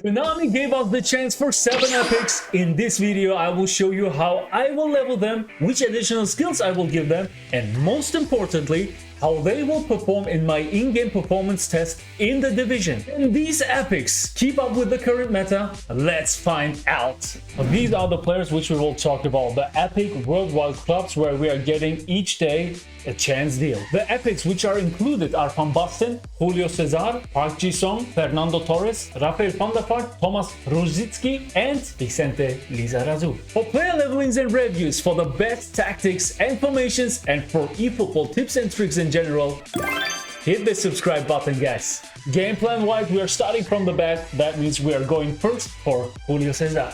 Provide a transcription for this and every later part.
Konami gave us the chance for 7 epics. In this video, I will show you how I will level them, which additional skills I will give them, and most importantly, how they will perform in my in-game performance test in the division. And these epics keep up with the current meta? Let's find out. These are the players which we will talk about. The epic worldwide clubs where we are getting each day a chance deal. The epics which are included are from Basten, Julio César, Park Ji-sung, Fernando Torres, Rafael van der Vaart, Thomas Rosicky, and Vicente Lizerazu. For player levelings and reviews, for the best tactics and formations, and for eFootball tips and tricks in general, hit the subscribe button, guys. Game plan wise, we are starting from the back. That means we are going first for Julio César.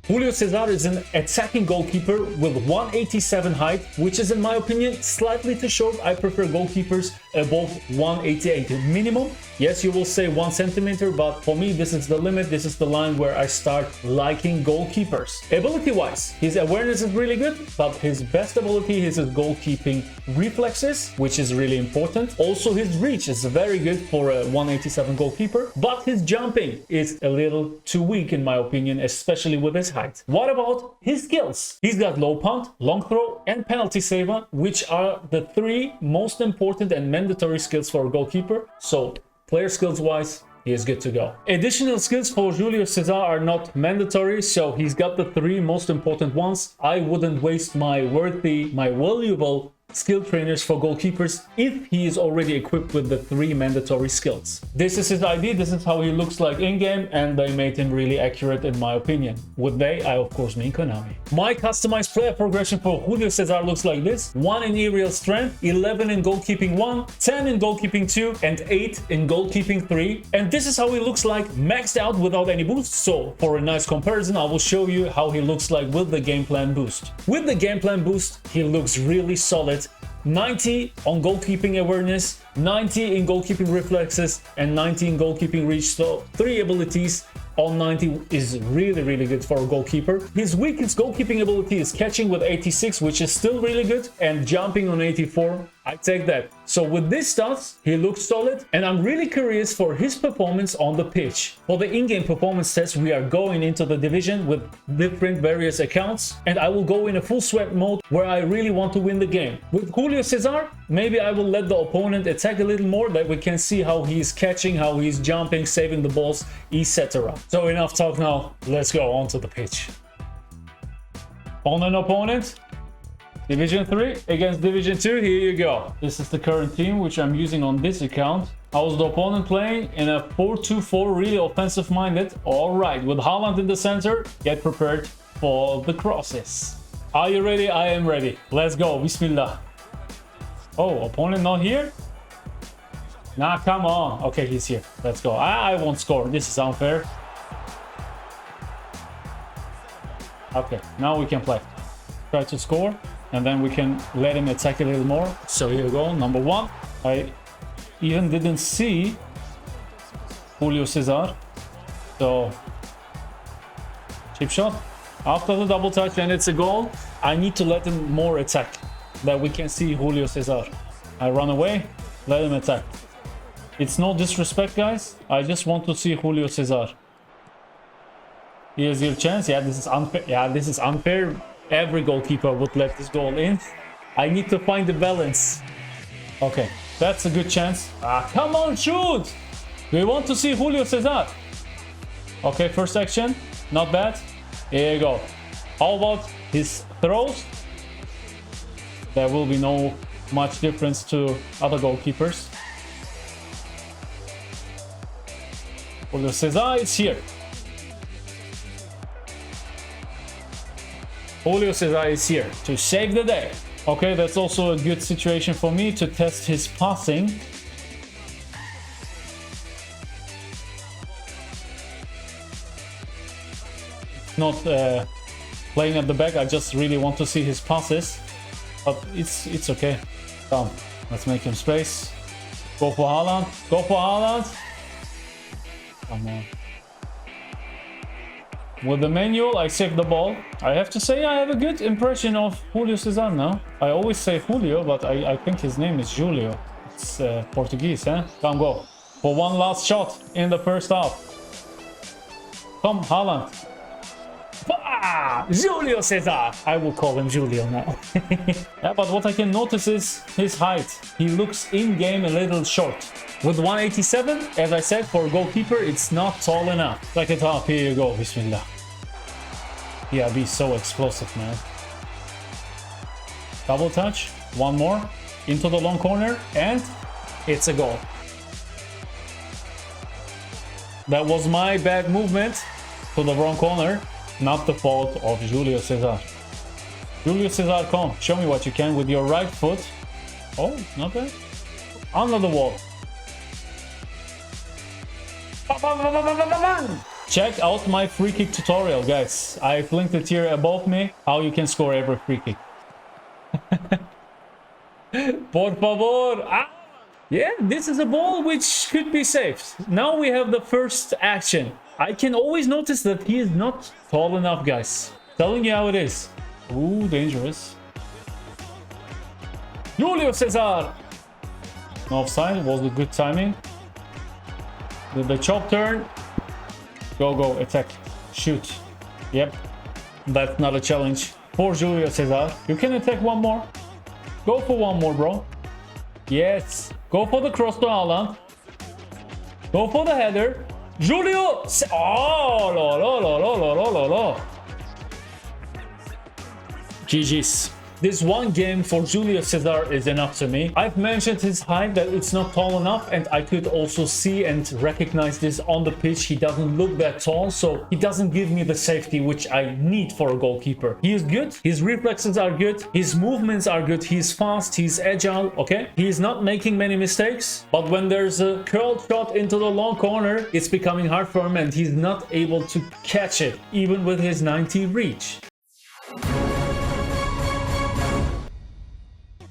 Julio César is an attacking goalkeeper with 187 height, which is in my opinion slightly too short. I prefer goalkeepers above 188 minimum. Yes, you will say 1 centimeter, but for me this is the limit. This is the line where I start liking goalkeepers. Ability wise, his awareness is really good, but his best ability is his goalkeeping reflexes, which is really important. Also his reach is very good for a 187 goalkeeper, but his jumping is a little too weak in my opinion, especially with his height. What about his skills? He's got low punt, long throw, and penalty saver, which are the 3 most important and mandatory skills for a goalkeeper. So player skills wise, he is good to go. Additional skills for Julio César are not mandatory, so he's got the 3 most important ones. I wouldn't waste my valuable skill trainers for goalkeepers if he is already equipped with the 3 mandatory skills. This is his ID, this is how he looks like in-game, and they made him really accurate in my opinion. With they, I of course mean Konami. My customized player progression for Julio César looks like this: 1 in aerial strength, 11 in goalkeeping 1, 10 in goalkeeping 2, and 8 in goalkeeping 3. And this is how he looks like maxed out without any boosts. So for a nice comparison, I will show you how he looks like with the game plan boost. With the game plan boost, he looks really solid. 90 on goalkeeping awareness, 90 in goalkeeping reflexes, and 90 in goalkeeping reach. So 3 abilities on 90 is really good for a goalkeeper. His weakest goalkeeping ability is catching with 86, which is still really good, and jumping on 84. I take that. So with this stats, he looks solid, and I'm really curious for his performance on the pitch. For the in-game performance test, we are going into the division with different various accounts, and I will go in a full sweat mode where I really want to win the game. With Julio César, maybe I will let the opponent attack a little more, that we can see how he's catching, how he's jumping, saving the balls, etc. So enough talk now, let's go on to the pitch. Opponent. Division 3 against Division 2, here you go. This is the current team which I'm using on this account. How's the opponent playing? In a 4-2-4, really offensive minded. Alright, with Haaland in the center, get prepared for the crosses. Are you ready? I am ready. Let's go, Bismillah. Oh, opponent not here? Nah, come on. Okay, he's here. Let's go. I won't score. This is unfair. Okay, now we can play. Try to score. And then we can let him attack a little more. So here we go, number 1. I even didn't see Julio César. So, chip shot. After the double touch and it's a goal, I need to let him more attack. That we can see Julio César. I run away, let him attack. It's no disrespect, guys. I just want to see Julio César. Here's your chance. Yeah, this is unfair. Yeah, this is unfair. Every goalkeeper would let this goal in. I need to find the balance. Okay, that's a good chance. Come on, shoot! We want to see Julio César. Okay, first action. Not bad. Here you go. How about his throws? There will be no much difference to other goalkeepers. Julio César is here. Julio César is here to save the day. Okay, that's also a good situation for me to test his passing. Not playing at the back, I just really want to see his passes. But it's okay. Come, let's make him space. Go for Haaland. Go for Haaland. Come on. With the manual, I saved the ball. I have to say I have a good impression of Julio César now. I always say Julio, but I think his name is Julio. It's Portuguese, eh? Come, go. for one last shot in the first half. Come, Haaland. Julio César. I will call him Julio now. Yeah, but what I can notice is his height. He looks in-game a little short. With 187, as I said, for a goalkeeper, it's not tall enough. Like it up, here you go, bismillah. Yeah, be so explosive, man. Double touch, one more, into the long corner, and it's a goal. That was my bad movement to the wrong corner. Not the fault of Julio César. Julio César, come, show me what you can with your right foot. Oh, not bad. Under the wall. Check out my free kick tutorial, guys. I've linked it here above me, how you can score every free kick. Por favor. Ah! Yeah, this is a ball which could be saved. Now we have the first action. I can always notice that he is not tall enough, guys. Telling you how it is. Ooh, dangerous. Julio César. Offside, was with good timing. With the chop turn. Go, go, attack. Shoot. Yep. That's not a challenge for Julio César. You can attack one more. Go for one more, bro. Yes. Go for the cross to Haaland. Go for the header. Julio! Oh, la, la, la, la, la, la, la. GG's. This one game for Julio César is enough to me. I've mentioned his height, that it's not tall enough, and I could also see and recognize this on the pitch. He doesn't look that tall, so he doesn't give me the safety which I need for a goalkeeper. He is good, his reflexes are good, his movements are good, he's fast, he's agile, okay? He's not making many mistakes, but when there's a curl shot into the long corner, it's becoming hard for him and he's not able to catch it, even with his 90 reach.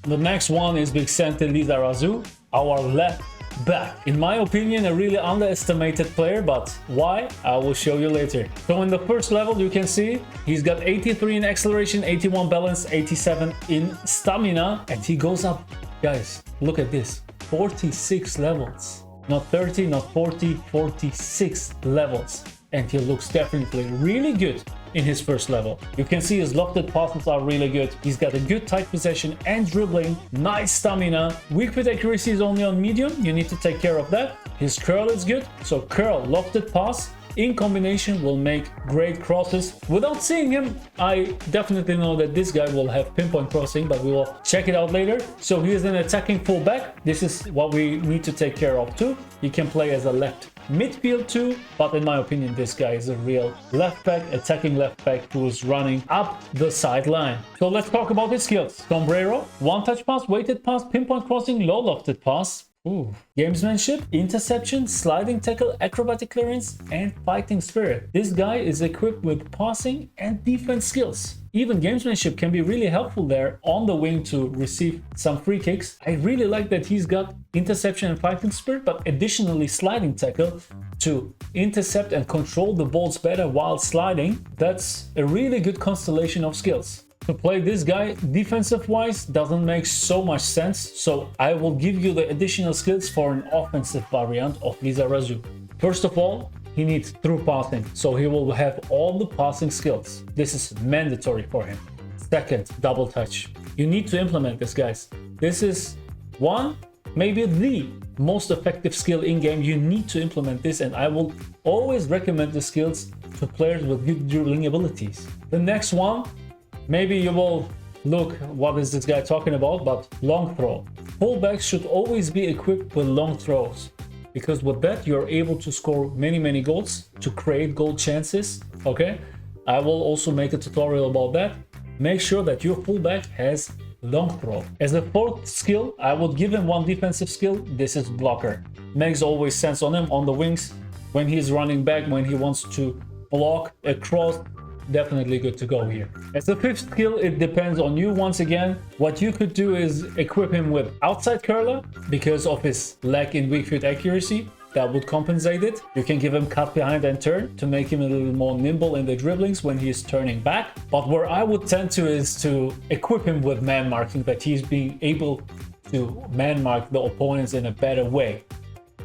The next one is Vicente Lizerazu, our left back. In my opinion, a really underestimated player, but why? I will show you later. So in the first level, you can see he's got 83 in acceleration, 81 balance, 87 in stamina, and he goes up. Guys, look at this, 46 levels. Not 30, not 40, 46 levels. And he looks definitely really good in his first level. You can see his lofted passes are really good. He's got a good tight possession and dribbling, nice stamina. Weak foot accuracy is only on medium. You need to take care of that. His curl is good. So curl, lofted pass in combination will make great crosses. Without seeing him, I definitely know that this guy will have pinpoint crossing, but we will check it out later. So he is an attacking fullback. This is what we need to take care of too. He can play as a left midfield too, but in my opinion, this guy is a real left back, attacking left back who is running up the sideline. So let's talk about his skills. Sombrero, one touch pass, weighted pass, pinpoint crossing, low lofted pass. Ooh. Gamesmanship, interception, sliding tackle, acrobatic clearance, and fighting spirit. This guy is equipped with passing and defense skills. Even gamesmanship can be really helpful there on the wing to receive some free kicks. I really like that he's got interception and fighting spirit, but additionally sliding tackle to intercept and control the balls better while sliding. That's a really good constellation of skills. To play this guy defensive-wise doesn't make so much sense, so I will give you the additional skills for an offensive variant of Lizerazu. First of all, he needs through passing, so he will have all the passing skills. This is mandatory for him. Second, double touch. You need to implement this, guys. This is one, maybe the most effective skill in-game. You need to implement this, and I will always recommend the skills to players with good dribbling abilities. The next one, maybe you will look, what is this guy talking about? But long throw. Fullbacks should always be equipped with long throws, because with that you're able to score many goals, to create goal chances. Okay, I will also make a tutorial about that. Make sure that your fullback has long throw. As a fourth skill, I would give him one defensive skill. This is blocker. Makes always sense on him on the wings when he's running back, when he wants to block a cross. Definitely good to go here. As the fifth skill, it depends on you once again. What you could do is equip him with outside curler because of his lack in weak foot accuracy. That would compensate it. You can give him cut behind and turn to make him a little more nimble in the dribblings when he is turning back. But where I would tend to is to equip him with man marking, that he's being able to man mark the opponents in a better way.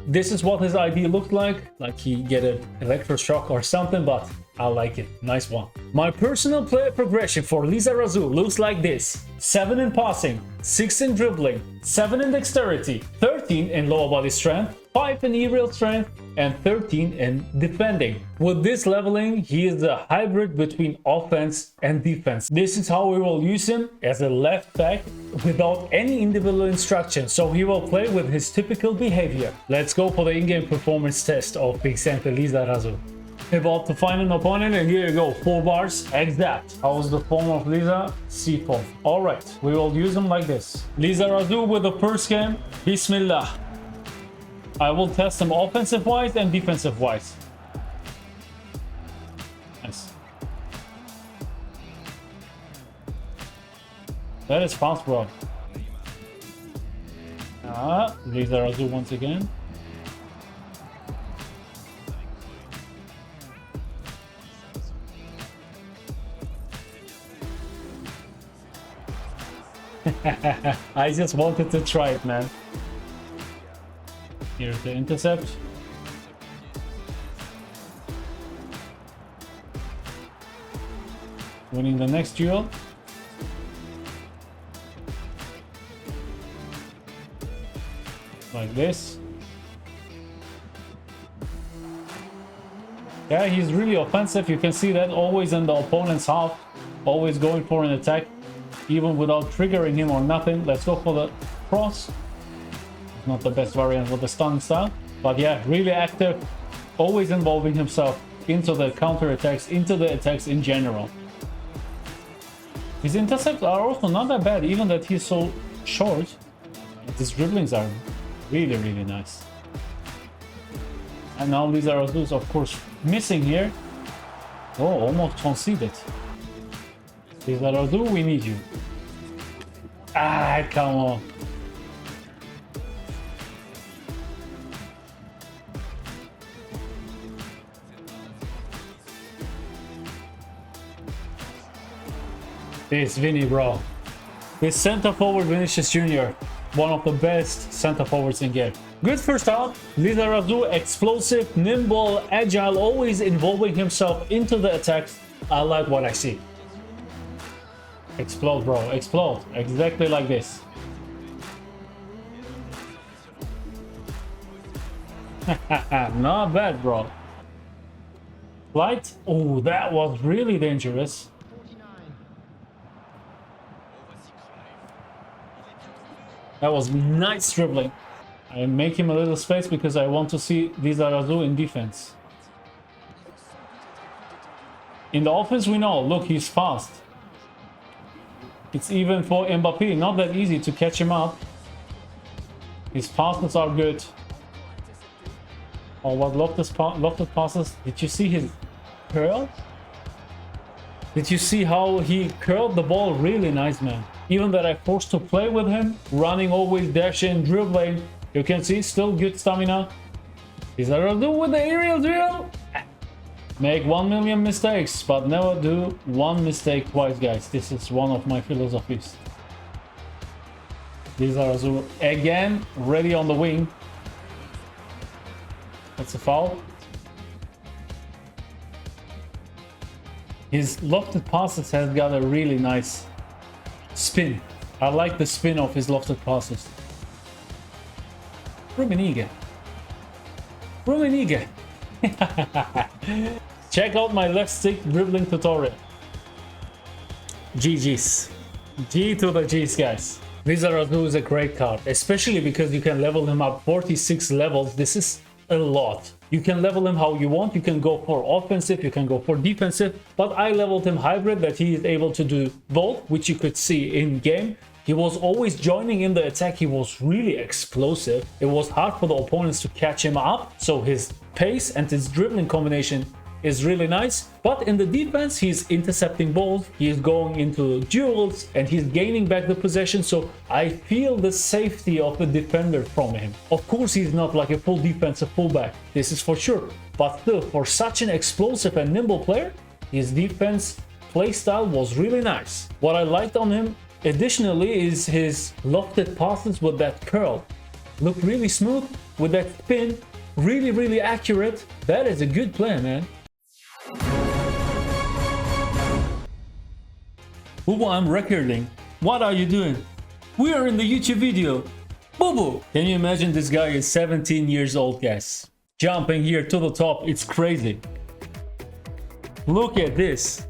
This is what his ID looked like he get an electroshock or something, but I like it. Nice one. My personal player progression for Lizerazu looks like this: 7 in passing, 6 in dribbling, 7 in dexterity, 13 in lower body strength, 5 in aerial strength, and 13 in defending. With this leveling, he is a hybrid between offense and defense. This is how we will use him as a left back without any individual instruction, so he will play with his typical behavior. Let's go for the in-game performance test of Big Center Lizerazu. About to find an opponent, and here you go, 4 bars, exact. How's the form of Liza? C4. Alright, we will use him like this. Lizerazu with the first game, Bismillah. I will test him offensive wise and defensive wise. Nice. That is fast, bro. Lizerazu once again. I just wanted to try it, man. Here's the intercept. Winning the next duel. Like this. Yeah, he's really offensive. You can see that always in the opponent's half. Always going for an attack, even without triggering him or nothing. Let's go for the cross. Not the best variant with the stun style, but yeah, really active, always involving himself into the counter attacks, into the attacks in general. His intercepts are also not that bad, even that he's so short. His dribblings are really, really nice. And now Lizerazu is of course missing here. Oh, almost conceded. Lizerazu, we need you. Ah, come on. This Vinny, bro. This center forward Vinicius Jr. One of the best center forwards in game. Good first half. Lizerazu, explosive, nimble, agile, always involving himself into the attacks. I like what I see. Explode, bro. Explode. Exactly like this. Not bad, bro. Flight. Oh, that was really dangerous. That was nice dribbling. I make him a little space because I want to see Lizerazu in defense. In the offense, we know, look, he's fast. It's even for Mbappé not that easy to catch him up. His passes are good. Oh, what lofted passes. Did you see his curl? Did you see how he curled the ball? Really nice, man. Even that I forced to play with him, running always, dashing, dribbling. You can see still good stamina. Lizerazu with the aerial drill. Make 1 million mistakes, but never do one mistake twice, guys. This is one of my philosophies. Lizerazu again, ready on the wing. That's a foul. His lofted passes has got a really nice spin. I like the spin of his lofted passes. Rummenigge. Rummenigge. Check out my left stick dribbling tutorial. GG's. G to the G's, guys. Lizerazu is a great card, especially because you can level him up 46 levels. This is a lot. You can level him how you want. You can go for offensive, you can go for defensive, but I leveled him hybrid, that he is able to do both, which you could see in game. He was always joining in the attack. He was really explosive. It was hard for the opponents to catch him up, so his pace and his dribbling combination is really nice. But in the defense, he's intercepting balls, he's going into duels, and he's gaining back the possession, so I feel the safety of the defender from him. Of course, he's not like a full defensive fullback, this is for sure, but still, for such an explosive and nimble player, his defense playstyle was really nice. What I liked on him additionally is his lofted passes with that curl. Look really smooth with that spin. Really, really accurate. That is a good play, man. Boo, I'm recording. What are you doing? We are in the YouTube video. Boo. Can you imagine this guy is 17 years old, guys? Jumping here to the top, it's crazy. Look at this.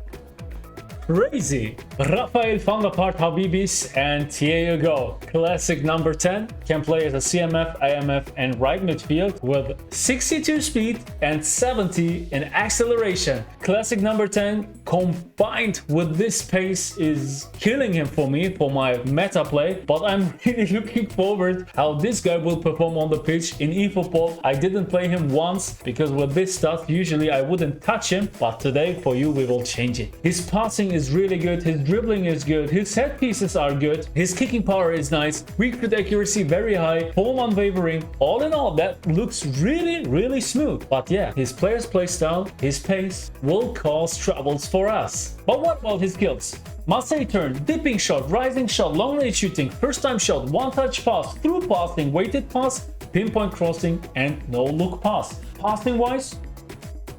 Crazy. Rafael van der Vaart Habibis, and here you go. Classic number 10. Can play as a CMF, IMF and right midfield with 62 speed and 70 in acceleration. Classic number 10 combined with this pace is killing him for me for my meta play, but I'm really looking forward how this guy will perform on the pitch in eFootball. I didn't play him once because with this stuff usually I wouldn't touch him, but today for you we will change it. His passing is really good, his dribbling is good, his set pieces are good, his kicking power is nice, weak foot accuracy very high, form unwavering. All in all, that looks really, really smooth. But yeah, his player's play style, his pace will cause troubles for us. But what about his skills? Must-say turn, dipping shot, rising shot, long range shooting, first time shot, one touch pass, through passing, weighted pass, pinpoint crossing and no look pass. Passing wise,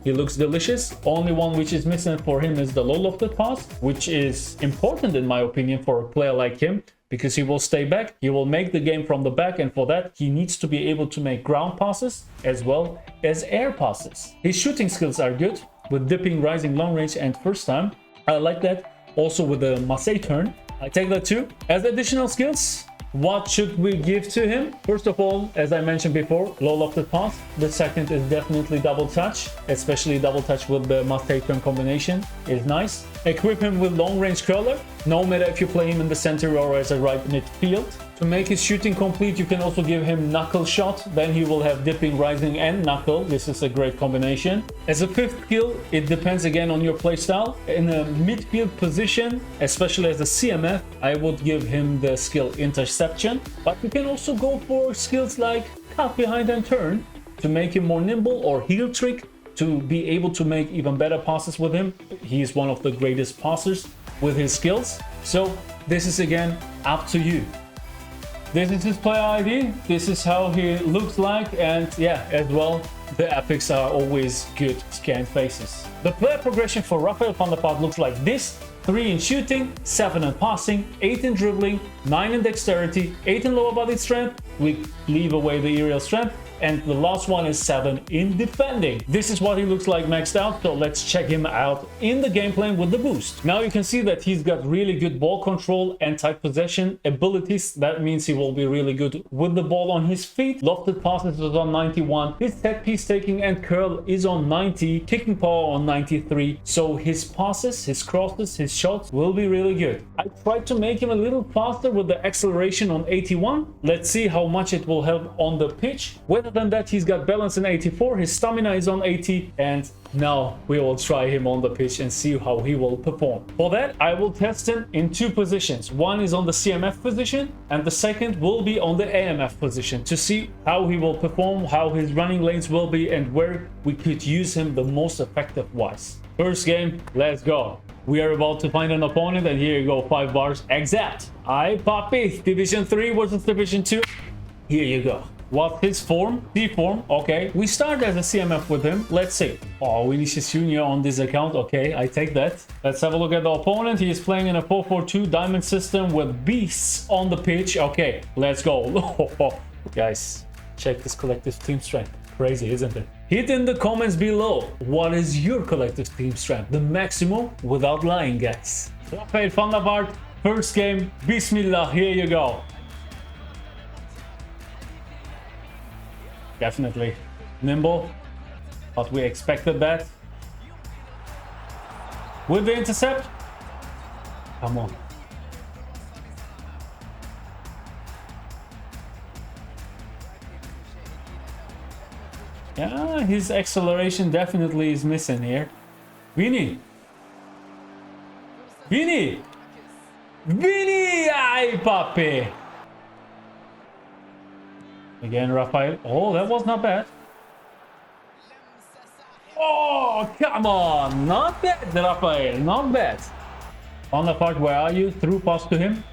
he looks delicious. Only one which is missing for him is the low lofted pass, which is important in my opinion for a player like him, because he will stay back, he will make the game from the back, and for that he needs to be able to make ground passes as well as air passes. His shooting skills are good with dipping, rising, long range and first time. I like that. Also with the must-say turn, I take that too. As additional skills, what should we give to him? First of all, as I mentioned before, low lofted pass. The second is definitely double touch, especially double touch with the must-say turn combination is nice. Equip him with long range curler, no matter if you play him in the center or as a right midfield. To make his shooting complete, you can also give him knuckle shot, then he will have dipping, rising and knuckle. This is a great combination. As a fifth skill, it depends again on your playstyle. In a midfield position, especially as a CMF, I would give him the skill interception, but you can also go for skills like cut behind and turn to make him more nimble, or heel trick to be able to make even better passes with him. He is one of the greatest passers with his skills. So this is again up to you. This is his player ID, this is how he looks like, and yeah, as well, the epics are always good scanned faces. The player progression for Rafael van der Vaart looks like this: 3 in shooting, 7 in passing, 8 in dribbling, 9 in dexterity, 8 in lower body strength, we leave away the aerial strength, and the last one is 7 in defending. This is what he looks like maxed out, so let's check him out in the gameplay with the boost. Now you can see that he's got really good ball control and tight possession abilities. That means he will be really good with the ball on his feet. Lofted passes is on 91, his set piece taking and curl is on 90, kicking power on 93, so his passes, his crosses, his shots will be really good. I tried to make him a little faster with the acceleration on 81. Let's see how much it will help on the pitch. Other than that, he's got balance in 84, his stamina is on 80, and now we will try him on the pitch and see how he will perform. For that, I will test him in 2 positions. One is on the CMF position and the second will be on the AMF position, to see how he will perform, how his running lanes will be, and where we could use him the most effective wise. First game, let's go. We are about to find an opponent, and here you go, 5 bars exact. I Poppy, Division 3 versus Division 2. Here you go. What's his form? D form. Okay, we start as a CMF with him. Let's see. Oh, Vinicius Jr. on this account. Okay, I take that. Let's have a look at the opponent. He is playing in a 4-4-2 diamond system with beasts on the pitch. Okay, let's go. Guys, check this collective team strength. Crazy, isn't it? Hit in the comments below, what is your collective team strength? The maximum without lying, guys. Rafael van der Vaart, first game. Bismillah, here you go. Definitely nimble, but we expected that. With the intercept, come on. Yeah, his acceleration definitely is missing here. Vini! Ay, papi! Again, Rafael. Oh, that was not bad. Oh, come on. Not bad, Rafael. Not bad. On the part, where are you? Through pass to him.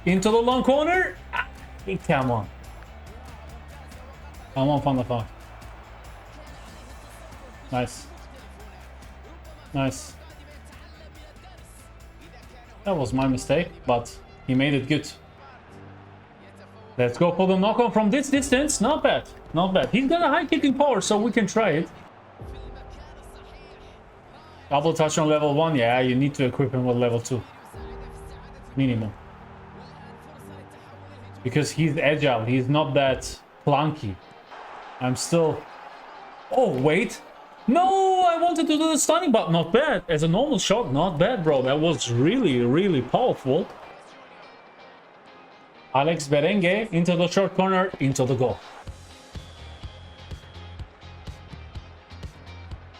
Into the long corner. Ah, come on. Come on, Van der Vaart. Nice. Nice. That was my mistake, but he made it good. Let's go for the knock-on from this distance. Not bad. Not bad. He's got a high kicking power, so we can try it. Double touch on level 1. Yeah, you need to equip him with level 2. Minimum. Because he's agile. He's not that clunky. I'm still... Oh, wait. No, I wanted to do the stunning, but not bad. As a normal shot, not bad, bro. That was really, really powerful. Alex Berengue into the short corner, into the goal.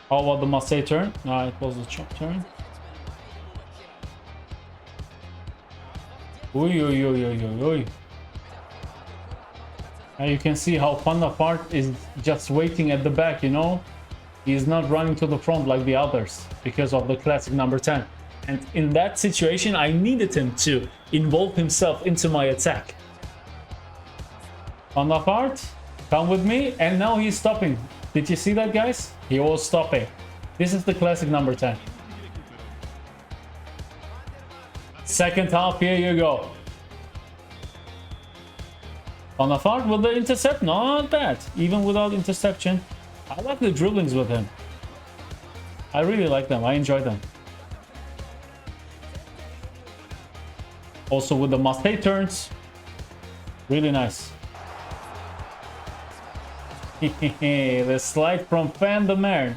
How about the Marseille turn? No, it was the chop turn. Oi, oi, oi, oi, oi, oi. And you can see how Van der Vaart is just waiting at the back, you know? He's not running to the front like the others because of the classic number 10. And in that situation, I needed him to involve himself into my attack. Van der Vaart, come with me, and now he's stopping. Did you see that, guys? He was stopping. This is the classic number 10. Second half, here you go. Van der Vaart with the intercept, not bad. Even without interception. I like the dribblings with him. I really like them. I enjoy them. Also with the Marseille turns. Really nice. The slide from Van der Vaart.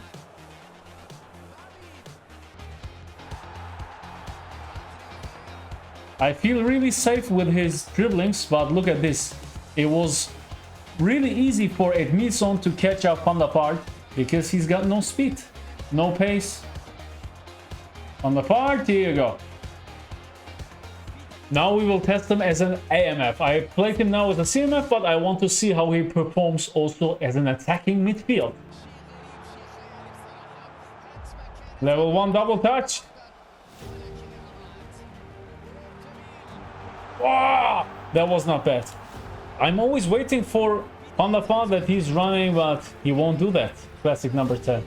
I feel really safe with his dribblings, but look at this. It was really easy for Edmilson to catch up Van der Vaart because he's got no speed, no pace. Van der Vaart, here you go. Now we will test him as an AMF. I played him now as a CMF, but I want to see how he performs also as an attacking midfield. Level 1 double touch. Wow, that was not bad. I'm always waiting for Van der Vaart that he's running, but he won't do that. Classic number 10.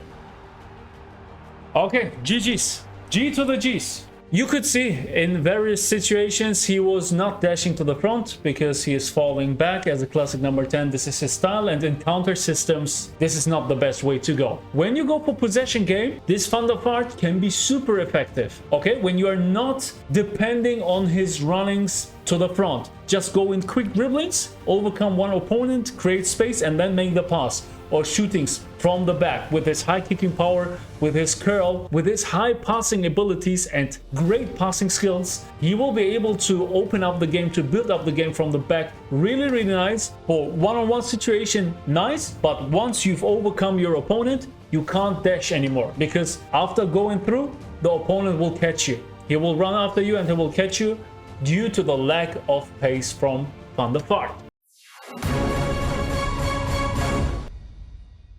Okay, GG's. G to the G's. You could see in various situations he was not dashing to the front because he is falling back as a classic number 10. This is his style, and in counter systems this is not the best way to go. When you go for possession game, this Van der Vaart can be super effective. Okay, when you are not depending on his runnings to the front, just go in quick dribblings, overcome one opponent, create space, and then make the pass. Or shootings from the back with his high kicking power, with his curl, with his high passing abilities and great passing skills. He will be able to open up the game, to build up the game from the back. Really, really nice. For one-on-one situation, nice. But once you've overcome your opponent, you can't dash anymore. Because after going through, the opponent will catch you. He will run after you and he will catch you due to the lack of pace from Van der Vaart.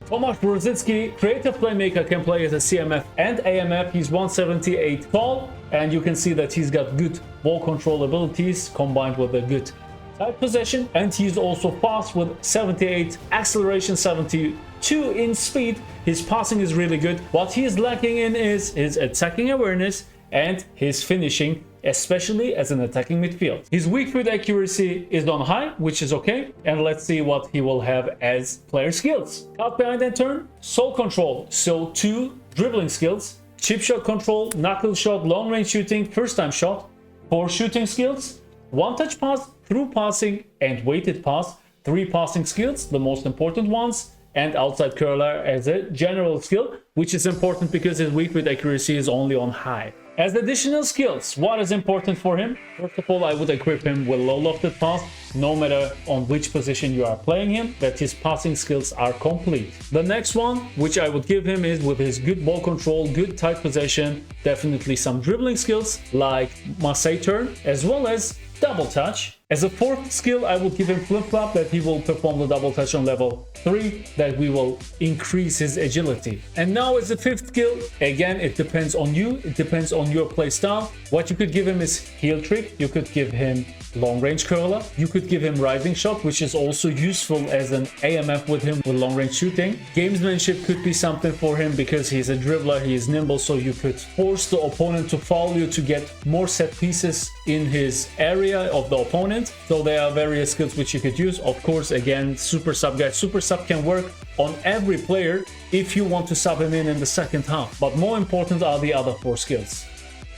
Tomasz Rosicky, creative playmaker, can play as a CMF and AMF. He's 178 tall, and you can see that he's got good ball control abilities combined with a good tight possession, and he's also fast with 78 acceleration, 72 in speed. His passing is really good. What he is lacking in is his attacking awareness and his finishing, especially as an attacking midfield. His weak foot accuracy is on high, which is okay, and let's see what he will have as player skills. Cut behind and turn, soul control, so 2 dribbling skills, chip shot control, knuckle shot, long range shooting, first time shot, 4 shooting skills, 1 touch pass, through passing, and weighted pass, 3 passing skills, the most important ones, and outside curler as a general skill, which is important because his weak foot accuracy is only on high. As additional skills, what is important for him? First of all, I would equip him with low lofted pass, no matter on which position you are playing him, that his passing skills are complete. The next one, which I would give him, is with his good ball control, good tight possession, definitely some dribbling skills like Marseille turn, as well as double touch. As a 4th skill, I would give him flip-flop, that he will perform the double touch on level 3, that we will increase his agility. And now as a 5th skill, again, it depends on you, it depends on your play style. What you could give him is heel trick, you could give him long range curler. You could give him rising shot, which is also useful as an AMF with him with long range shooting. Gamesmanship could be something for him because he's a dribbler, he is nimble, so you could force the opponent to foul you to get more set pieces in his area of the opponent. So there are various skills which you could use. Of course, again, super sub, guys. Super sub can work on every player if you want to sub him in the second half. But more important are the other 4 skills.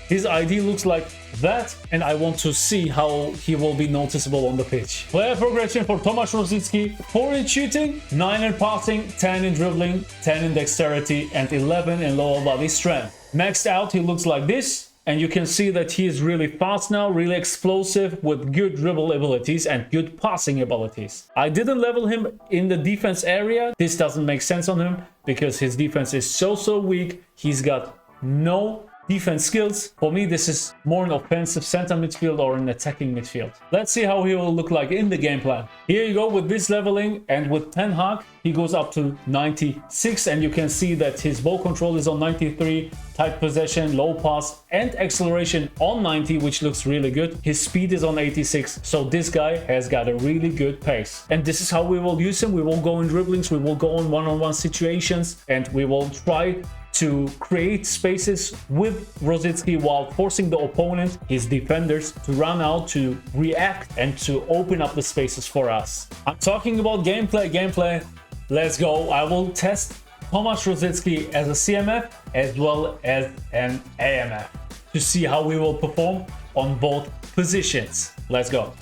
His ID looks like that, and I want to see how he will be noticeable on the pitch. Player progression for Tomasz Rosicky: 4 in shooting, 9 in passing, 10 in dribbling, 10 in dexterity, and 11 in lower body strength. Maxed out, he looks like this. And you can see that he is really fast now, really explosive with good dribble abilities and good passing abilities. I didn't level him in the defense area. This doesn't make sense on him because his defense is so weak. He's got no defense skills. For me, this is more an offensive center midfield or an attacking midfield. Let's see how he will look like in the game plan. Here you go with this leveling, and with Ten Hag, he goes up to 96, and you can see that his ball control is on 93, tight possession, low pass, and acceleration on 90, which looks really good. His speed is on 86, so this guy has got a really good pace. And this is how we will use him. We will go in dribblings, we will go in one-on-one situations, and we will try to create spaces with Rosicky while forcing the opponent, his defenders, to run out, to react, and to open up the spaces for us. I'm talking about gameplay. Let's go. I will test Tomasz Rosicky as a CMF as well as an AMF to see how we will perform on both positions. Let's go.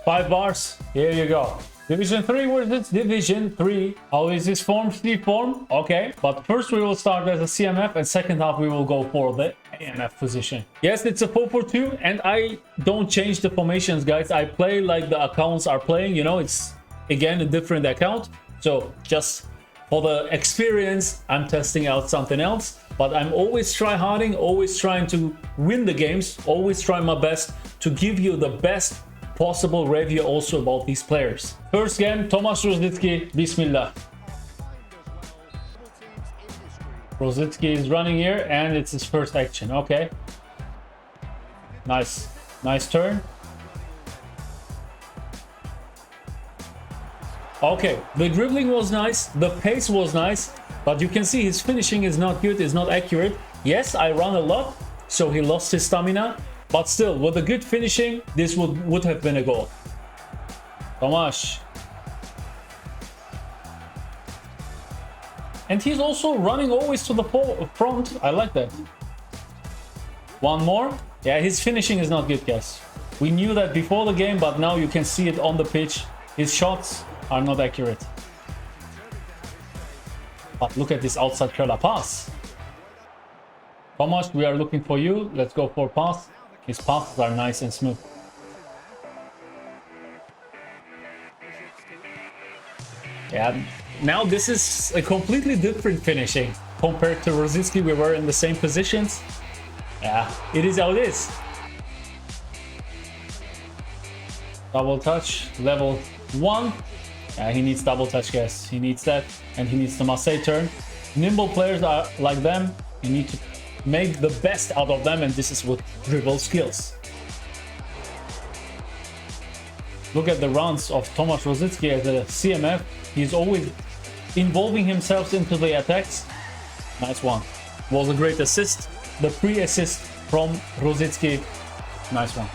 5 bars. Here you go. Division 3 versus Division 3. How is this form? Sleep form? Okay. But first we will start as a CMF, and second half we will go for the AMF position. Yes, it's a 4-4-2, and I don't change the formations, guys. I play like the accounts are playing. You know, it's again a different account. So just for the experience, I'm testing out something else. But I'm always try-harding, always trying to win the games, always trying my best to give you the best possible review also about these players. First game, Tomasz Rosicky, Bismillah. Rosicky is running here, and it's his first action. Okay. Nice turn. Okay, the dribbling was nice, the pace was nice, but you can see his finishing is not good, is not accurate. Yes, I run a lot, so he lost his stamina. But still, with a good finishing, this would have been a goal. Tomasz. And he's also running always to the front. I like that. One more. Yeah, his finishing is not good, guys. We knew that before the game, but now you can see it on the pitch. His shots are not accurate. But look at this outside curler pass. Tomasz, we are looking for you. Let's go for pass. His passes are nice and smooth. Yeah, now this is a completely different finishing compared to Rosicky. We were in the same positions. Yeah, it is how it is. Double touch, level 1. Yeah, he needs double touch, guys. He needs that, and he needs the Marseille turn. Nimble players are like them. You need to make the best out of them, and this is with dribble skills. Look at the runs of Tomasz Rosicky as a CMF. He's always involving himself into the attacks. Nice one. Was a great assist. The pre-assist from Rosicky. Nice one.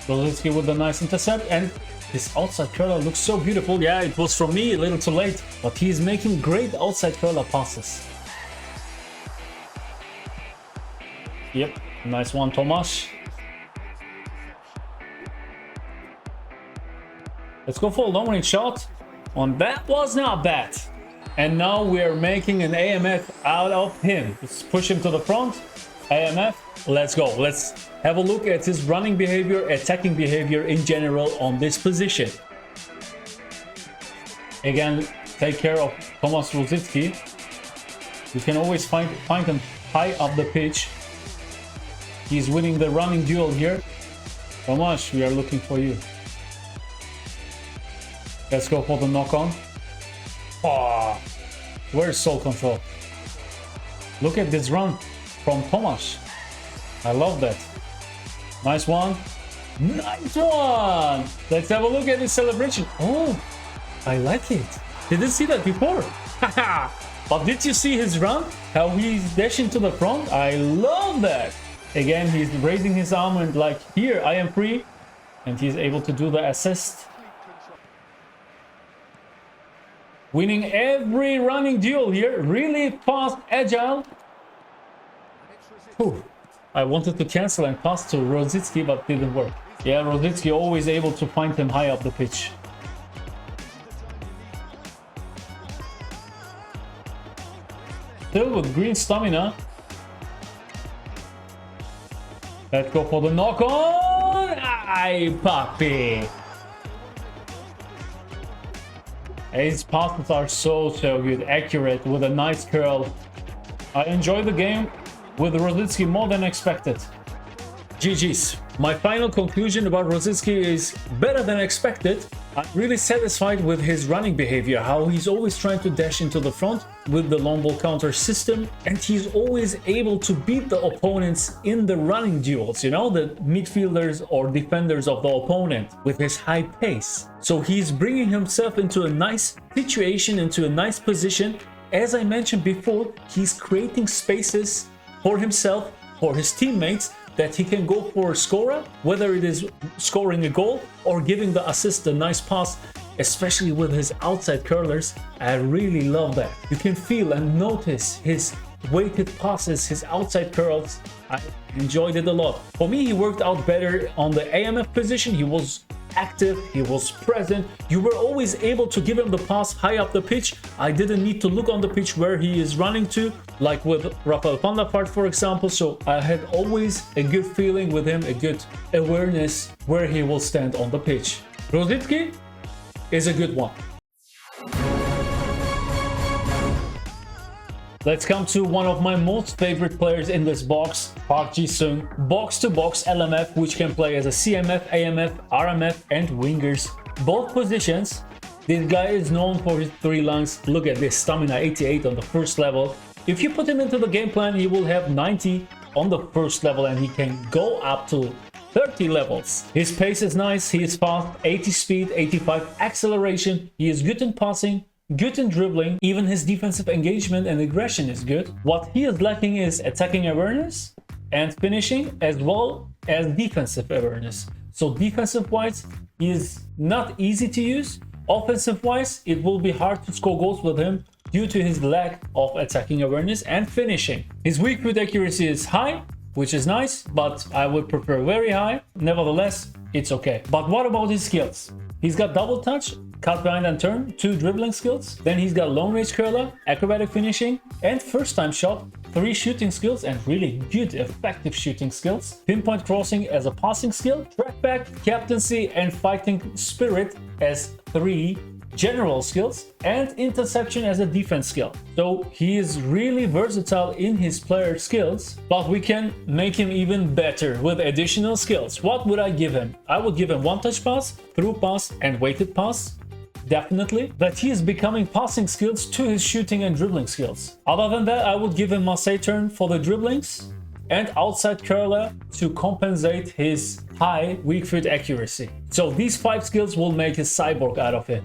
Rosicky with a nice intercept, and his outside curler looks so beautiful. Yeah, it was from me a little too late, but he's making great outside curler passes. Yep, nice one, Tomasz. Let's go for a long range shot. And that was not bad. And now we are making an AMF out of him. Let's push him to the front. AMF, let's go. Let's have a look at his running behavior, attacking behavior in general on this position. Again, take care of Tomasz Rosicky. You can always find him high up the pitch. He's winning the running duel here. Tomasz, we are looking for you. Let's go for the knock-on. Oh, where's soul control? Look at this run from Tomasz. I love that. Nice one. Nice one! Let's have a look at his celebration. Oh, I like it. Didn't see that before. But did you see his run? How he's dashing to the front? I love that. Again, he's raising his arm and like, here, I am free. And he's able to do the assist. Winning every running duel here. Really fast, agile. Whew. I wanted to cancel and pass to Rosicky, but didn't work. Yeah, Rosicky always able to find him high up the pitch. Still with green stamina. Let's go for the knock on. Ay, puppy. His passes are so good, accurate with a nice curl. I enjoy the game with Rosicky more than expected. GG's. My final conclusion about Rosicky is better than expected. I'm really satisfied with his running behavior, how he's always trying to dash into the front with the long ball counter system, and he's always able to beat the opponents in the running duels, you know, the midfielders or defenders of the opponent with his high pace. So he's bringing himself into a nice situation, into a nice position. As I mentioned before, he's creating spaces for himself, for his teammates, that he can go for a scorer, whether it is scoring a goal or giving the assist a nice pass, especially with his outside curlers. I really love that. You can feel and notice his weighted passes, his outside curls. I enjoyed it a lot. For me, he worked out better on the AMF position. He was active, he was present. You were always able to give him the pass high up the pitch. I didn't need to look on the pitch where he is running to, like with Rafael van der Vaart, for example. So I had always a good feeling with him, a good awareness where he will stand on the pitch. Rosicky is a good one. Let's come to one of my most favorite players in this box, Park Ji-sung. Box-to-box LMF, which can play as a CMF, AMF, RMF, and wingers. Both positions. This guy is known for his 3 lungs. Look at this, stamina 88 on the first level. If you put him into the game plan, he will have 90 on the first level, and he can go up to 30 levels. His pace is nice, he is fast, 80 speed, 85 acceleration. He is good in passing, good in dribbling. Even his defensive engagement and aggression is good. What he is lacking is attacking awareness and finishing, as well as defensive awareness. So defensive wise, he is not easy to use. Offensive wise, it will be hard to score goals with him due to his lack of attacking awareness and finishing. His weak foot accuracy is high, which is nice, but I would prefer very high. Nevertheless, it's okay. But what about his skills? He's got double touch, cut behind and turn, 2 dribbling skills. Then he's got long range curler, acrobatic finishing, and first time shot, 3 shooting skills and really good effective shooting skills. Pinpoint crossing as a passing skill, track back, captaincy, and fighting spirit as 3 general skills, and interception as a defense skill. So he is really versatile in his player skills, but we can make him even better with additional skills. What would I give him? I would give him one touch pass, through pass, and weighted pass. Definitely. But he is becoming passing skills to his shooting and dribbling skills. Other than that, I would give him Mednasah turn for the dribblings and outside curler to compensate his high weak foot accuracy. So these 5 skills will make a cyborg out of him.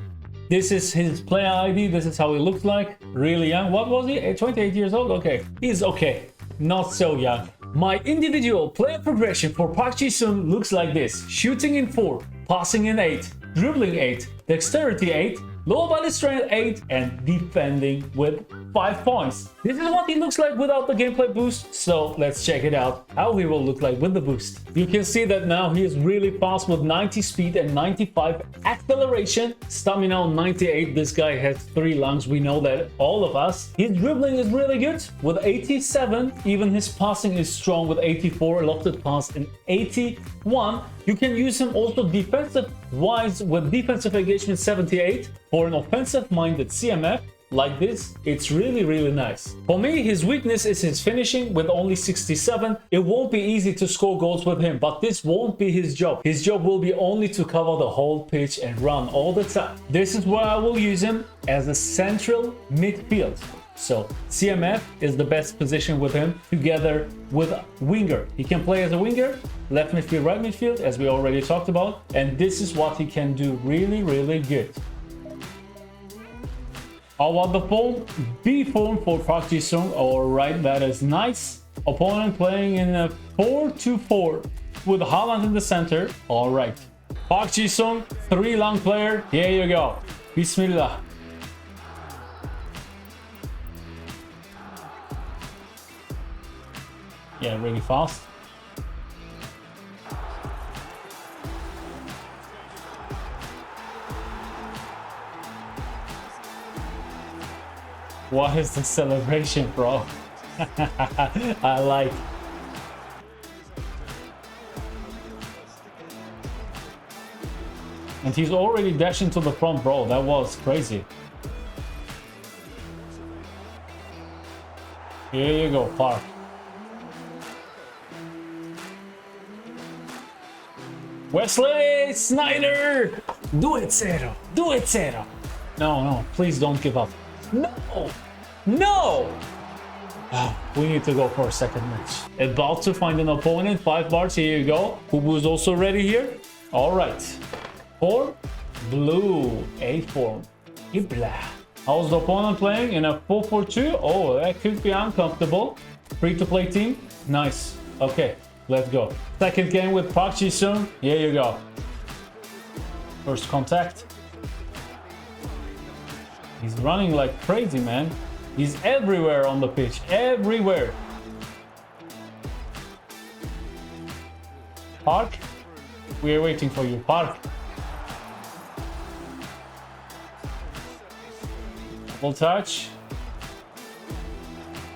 This is his player ID. This is how he looks like. Really young. What was he? 28 years old? Okay. He's okay. Not so young. My individual player progression for Park Ji-sung looks like this. Shooting in 4, passing in 8, dribbling 8, dexterity 8, low body strength 8, and defending with 5 points. This is what he looks like without the gameplay boost, so let's check it out, how he will look like with the boost. You can see that now he is really fast with 90 speed and 95 acceleration. Stamina on 98, this guy has 3 lungs, we know that, all of us. His dribbling is really good with 87, even his passing is strong with 84, lofted pass in 81. You can use him also defensive wise with defensive engagement 78. For an offensive minded CMF like this, it's really nice. For me, his weakness is his finishing with only 67. It won't be easy to score goals with him, but this won't be his job. His job will be only to cover the whole pitch and run all the time. This is where I will use him as a central midfield. So CMF is the best position with him together with winger. He can play as a winger, left midfield, right midfield, as we already talked about. And this is what he can do really, really good. How about the phone? B phone for Park Ji-sung. All right, that is nice. Opponent playing in a 4-2-4 with Haaland in the center. All right. Park Ji-sung, 3 long player. Here you go. Bismillah. Yeah, really fast. What is the celebration, bro? I like. And he's already dashing to the front, bro. That was crazy. Here you go, Park. Wesley Snyder! Do it, Zero! Do it, Zero! No, no, please don't give up. No! No! We need to go for a second match. About to find an opponent. 5 bars, here you go. Kubu is also ready here. Alright. 4. Blue. A form. Ibla. How's the opponent playing? In a 4-4-2? Oh, that could be uncomfortable. Free-to-play team. Nice. Okay, let's go. Second game with Park Ji-sung. Here you go. First contact. He's running like crazy, man. He's everywhere on the pitch. Everywhere. Park. We're waiting for you, Park. Double touch.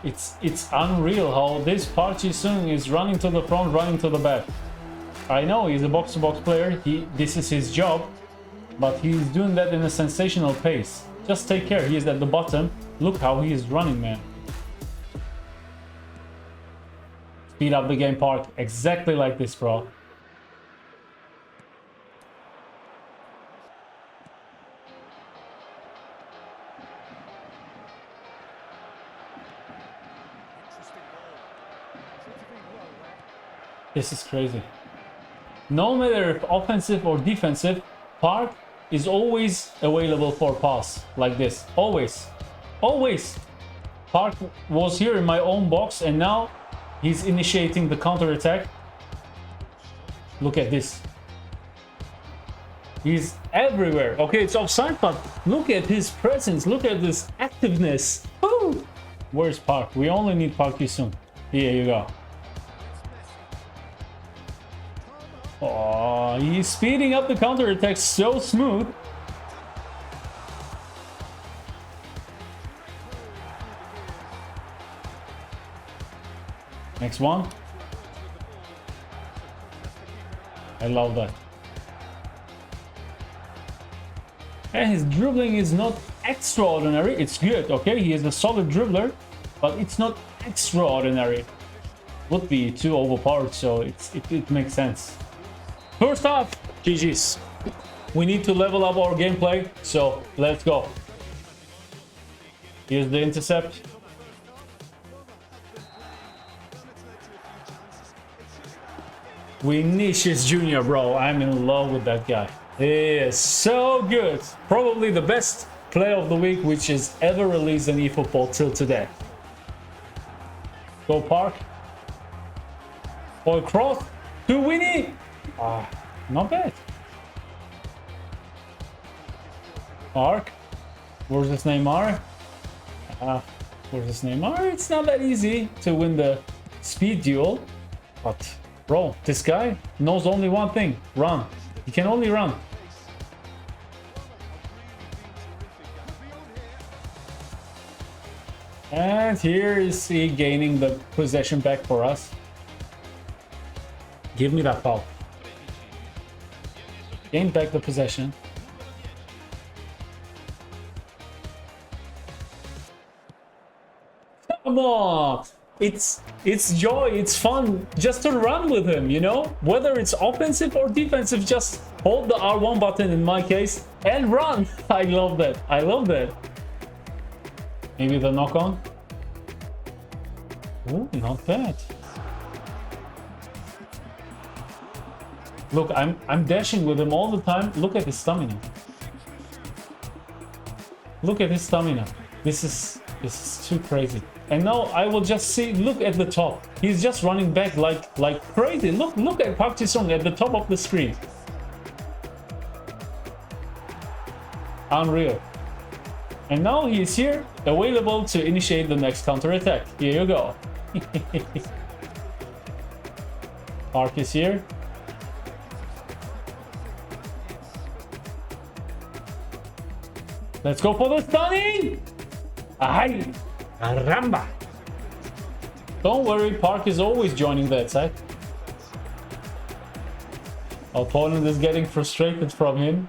It's unreal how this Park Ji-sung is running to the front, running to the back. I know he's a box-to-box player. This is his job, but he's doing that in a sensational pace. Just take care. He is at the bottom. Look how he is running, man. Speed up the game, Park. Exactly like this, bro. This is crazy. No matter if offensive or defensive, Park is always available for pass like this. Always. Always. Park was here in my own box and now he's initiating the counter attack. Look at this. He's everywhere. Okay, it's offside, but look at his presence. Look at this activeness. Woo! Where's Park? We only need Park Ji-sung. Here you go. Oh, he's speeding up the counter attack so smooth. Next one. I love that. And his dribbling is not extraordinary. It's good, okay? He is a solid dribbler, but it's not extraordinary. Would be too overpowered, so it makes sense. First off, GG's. We need to level up our gameplay, so let's go. Here's the intercept. Vinicius Jr., bro. I'm in love with that guy. He is so good. Probably the best player of the week which is ever released in eFootball till today. Go Park. Or cross to Winnie. Ah, not bad. Park. Versus Neymar. Versus Neymar. It's not that easy to win the speed duel. But, bro, this guy knows only one thing. Run. He can only run. And here is he gaining the possession back for us. Give me that ball. Gain back the possession. Come on! It's joy, it's fun just to run with him, you know? Whether it's offensive or defensive, just hold the R1 button in my case and run. I love that. I love that. Maybe the knock on. Ooh, not bad. Look, I'm dashing with him all the time. Look at his stamina. Look at his stamina. This is too crazy. And now I will just see. Look at the top. He's just running back like crazy. Look at Park Ji-sung at the top of the screen. Unreal. And now he is here, available to initiate the next counter attack. Here you go. Park is here. Let's go for the stunning! Ay! Caramba! Don't worry, Park is always joining that side. Opponent is getting frustrated from him.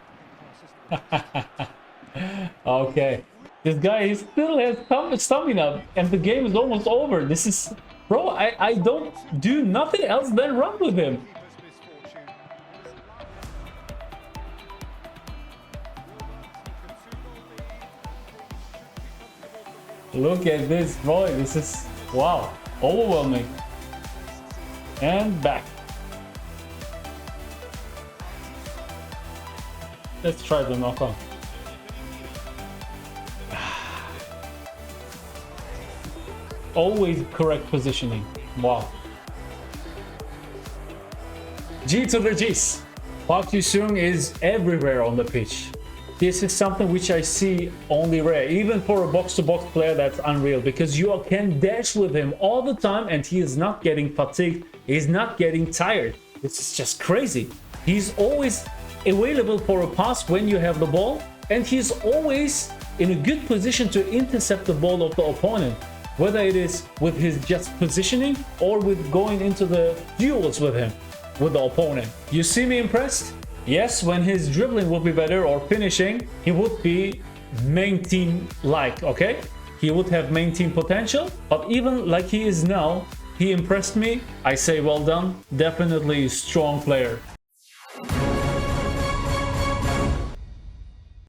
Okay. This guy, he still has some stamina and the game is almost over. This is... Bro, I don't do nothing else than run with him. Look at this, boy. This is, wow, overwhelming. And back. Let's try the knock on. Always correct positioning. Wow. G to the G's. Park Ji-sung is everywhere on the pitch. This is something which I see only rare. Even for a box-to-box player, that's unreal. Because you can dash with him all the time and he is not getting fatigued. He's not getting tired. This is just crazy. He's always available for a pass when you have the ball. And he's always in a good position to intercept the ball of the opponent. Whether it is with his just positioning or with going into the duels with him, with the opponent. You see me impressed? Yes, when his dribbling would be better or finishing, he would be main team like, okay? He would have main team potential, but even like he is now, he impressed me. I say well done. Definitely a strong player.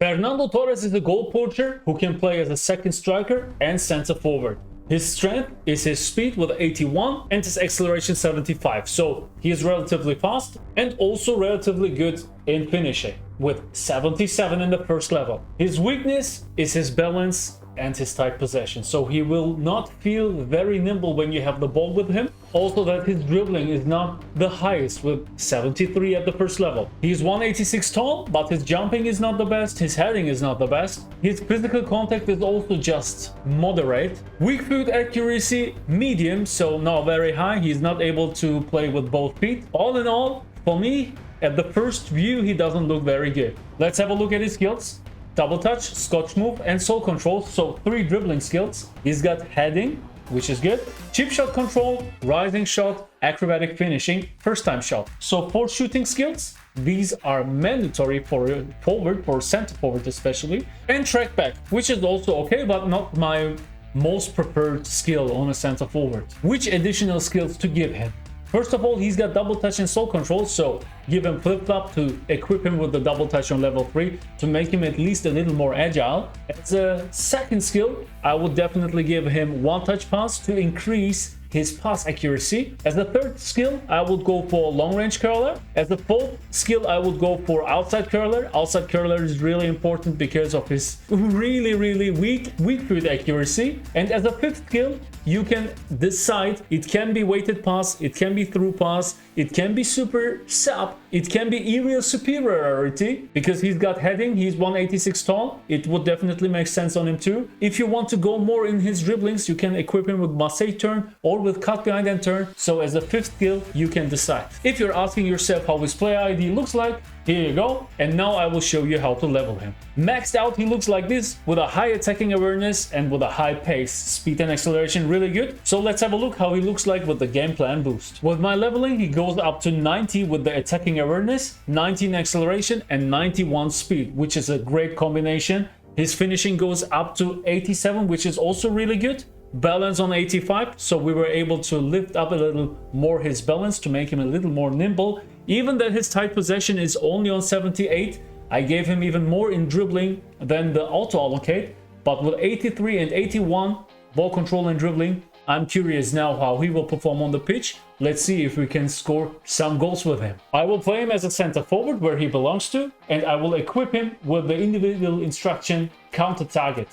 Fernando Torres is a goal poacher who can play as a second striker and center forward. His strength is his speed with 81 and his acceleration 75. So he is relatively fast and also relatively good in finishing with 77 in the first level. His weakness is his balance and his tight possession. So he will not feel very nimble when you have the ball with him. Also that his dribbling is not the highest with 73 at the first level. He's 186 tall, but his jumping is not the best. His heading is not the best. His physical contact is also just moderate. Weak foot accuracy, medium, so not very high. He's not able to play with both feet. All in all, for me, at the first view, he doesn't look very good. Let's have a look at his skills. Double touch, scotch move, and soul control, so 3 dribbling skills. He's got heading, which is good, chip shot control, rising shot, acrobatic finishing, first time shot. So 4 shooting skills. These are mandatory for forward, for center forward especially, and track back, which is also okay, but not my most preferred skill on a center forward. Which additional skills to give him? First of all, he's got double touch and soul control, so give him flip-flop to equip him with the double touch on level 3 to make him at least a little more agile. As a second skill, I would definitely give him one touch pass to increase his pass accuracy. As a third skill, I would go for long range curler. As a fourth skill, I would go for outside curler. Outside curler is really important because of his really weak foot accuracy. And as a fifth skill, you can decide. It can be weighted pass, it can be through pass, it can be super sub, it can be aerial superiority because he's got heading, he's 186 tall. It would definitely make sense on him too. If you want to go more in his dribblings, you can equip him with Massey turn or with cut behind and turn. So as a fifth skill, you can decide. If you're asking yourself how his play ID looks like, here you go. And now I will show you how to level him. Maxed out, he looks like this with a high attacking awareness and with a high pace. Speed and acceleration really good. So let's have a look how he looks like with the game plan boost. With my leveling, he goes up to 90 with the attacking awareness, 19 acceleration and 91 speed, which is a great combination. His finishing goes up to 87, which is also really good. Balance on 85, so we were able to lift up a little more his balance to make him a little more nimble. Even that his tight possession is only on 78, I gave him even more in dribbling than the auto allocate. But with 83 and 81 ball control and dribbling, I'm curious now how he will perform on the pitch. Let's see if we can score some goals with him. I will play him as a center forward where he belongs to, and I will equip him with the individual instruction counter target.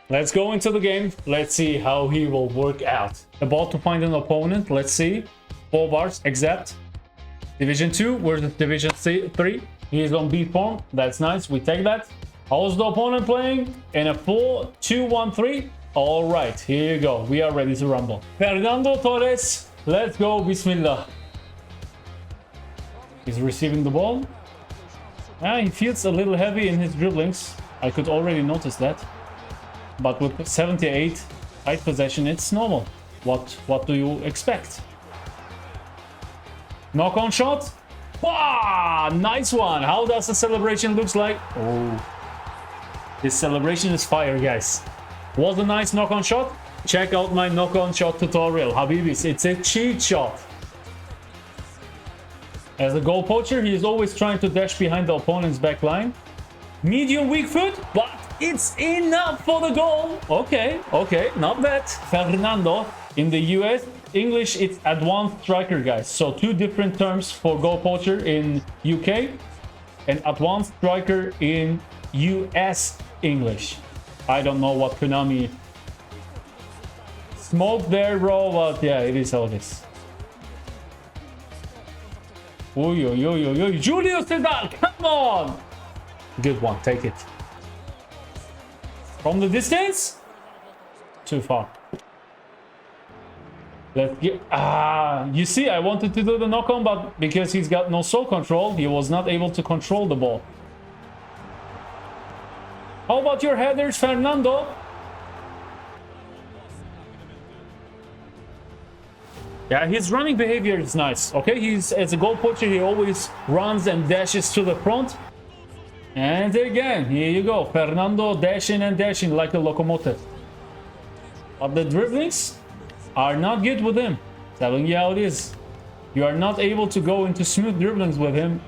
Let's go into the game. Let's see how he will work out. About to find an opponent. Let's see. 4 bars, accept. Division 2 versus Division 3. He is on B form. That's nice. We take that. How's the opponent playing? In a 4-2-1-3. All right, here you go. We are ready to rumble. Fernando Torres. Let's go. Bismillah. He's receiving the ball. He feels a little heavy in his dribblings. I could already notice that. But with 78 tight possession, it's normal. What do you expect? Knock-on shot. Wow, nice one. How does the celebration looks like? Oh, this celebration is fire, guys. Was a nice knock-on shot. Check out my knock-on shot tutorial, Habibis. It's a cheat shot. As a goal poacher, he is always trying to dash behind the opponent's back line. Medium weak foot, but it's enough for the goal. Okay, not bad. Fernando. In the US, English, it's advanced striker, guys. So 2 different terms for goal poacher in UK and advanced striker in US English. I don't know what Konami smoked there, bro, but yeah, it is how it is. Oy. Julio César, come on! Good one, take it. From the distance? Too far. Let's get... you see, I wanted to do the knock-on, but because he's got no soul control, he was not able to control the ball. How about your headers, Fernando? Yeah, his running behavior is nice. Okay, he's as a goal poacher, he always runs and dashes to the front. And again, here you go. Fernando dashing and dashing like a locomotive. But the dribblings are not good with him. Telling you how it is. You are not able to go into smooth dribblings with him.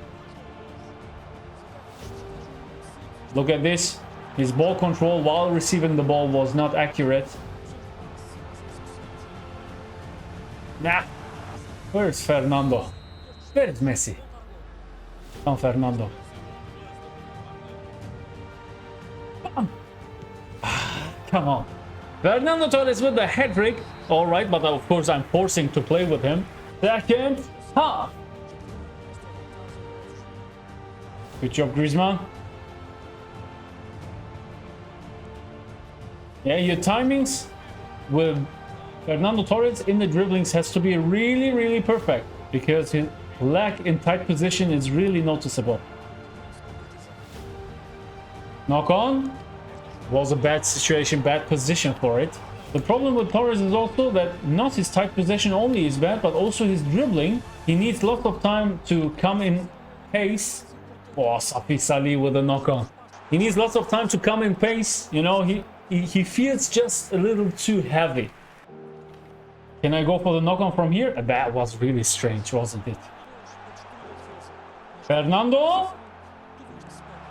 Look at this. His ball control while receiving the ball was not accurate. Nah. Where's Fernando? Where's Messi? Come, Fernando. Come on. Fernando Torres with the hat-trick. Alright, but of course I'm forcing to play with him. Second half. Good job, Griezmann. Yeah, your timings with Fernando Torres in the dribblings has to be really perfect, because his lack in tight position is really noticeable. Knock on. Was a bad situation, bad position for it. The problem with Torres is also that not his tight possession only is bad, but also his dribbling. He needs lots of time to come in pace. Oh, Safi Salih with a knock on. He needs lots of time to come in pace. You know, he feels just a little too heavy. Can I go for the knock on from here? That was really strange, wasn't it? Fernando.